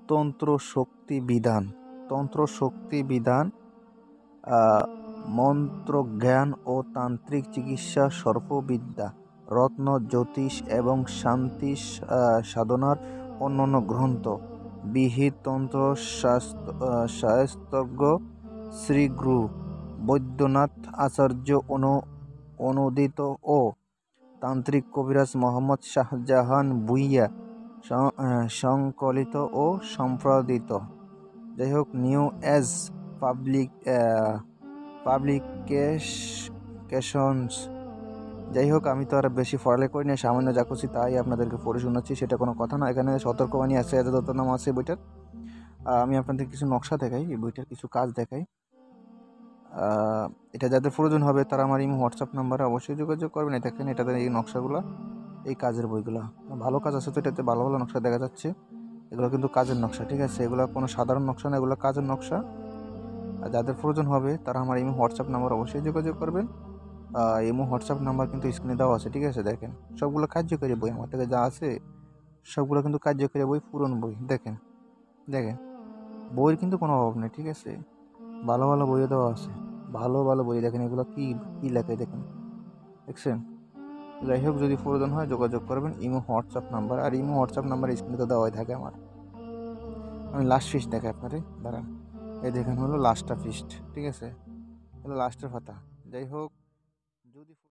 তন্ত্র শক্তি বিধান, তন্ত্র শক্তি বিধান, মন্ত্র জ্ঞান ও তান্ত্রিক চিকিৎসা, সর্পবিদ্যা, রত্ন জ্যোতিষ এবং শান্তি সাধনার অন্যান্য গ্রন্থ, বিহিত তন্ত্র শাস্ত্রজ্ঞ শ্রী গুরু বৈদ্যনাথ আচার্য অনুদিত ও তান্ত্রিক কবিরাজ মোহাম্মদ শাহজাহান ভূঁইয়া সংকলিত ও সম্পাদিত। যাই হোক, নিউ এজ পাবলিকেশনস। যাই হোক, আমি তো আর বেশি পড়ালেখা করি না, সামান্য যা করছি তাই আপনাদেরকে পড়ে শোনাচ্ছি, সেটা কোনো কথা না। এখানে সতর্কবাণী আছে, নাম আছে বইটার। আমি আপনাদের কিছু নকশা দেখাই, এই বইটার কিছু কাজ দেখাই। এটা যাদের প্রয়োজন হবে তারা আমার এই হোয়াটসঅ্যাপ নাম্বারে অবশ্যই যোগাযোগ করবেন। দেখেন, এটাতে এই নকশাগুলো, এই কাজের বইগুলো ভালো কাজ আছে, তো এটাতে ভালো ভালো নকশা দেখা যাচ্ছে। এগুলো কিন্তু কাজের নকশা, ঠিক আছে? এগুলো কোনো সাধারণ নকশা না, এগুলো কাজের নকশা। আর যাদের প্রয়োজন হবে তারা আমার এই হোয়াটসঅ্যাপ নাম্বার অবশ্যই যোগাযোগ করবেন। এই হোয়াটসঅ্যাপ নাম্বার কিন্তু স্ক্রিনে দেওয়া আছে, ঠিক আছে? দেখেন, সবগুলো কার্যকরী বই আমার থেকে যা আছে, সবগুলো কিন্তু কার্যকরী বই, পুরনো বই। দেখেন দেখেন, বইয়ের কিন্তু কোনো অভাব নেই, ঠিক আছে? ভালো ভালো বইও দেওয়া আছে, ভালো ভালো বই। দেখেন এগুলো কি কি লেখে, দেখেন, দেখছেন? যাই হোক, যদি প্রয়োজন হয় যোগাযোগ করবেন, ইমো হোয়াটসঅ্যাপ নাম্বার। আর ইমো হোয়াটসঅ্যাপ নাম্বার স্ক্রিনে তো দেওয়াই থাকে আমার। আমি লাস্ট ফিস্ট দেখাই আপনাদের, দাঁড়ান। এই দেখেন, হলো লাস্টটা ফিস্ট, ঠিক আছে? হলো লাস্টের পাতা। যাই হোক,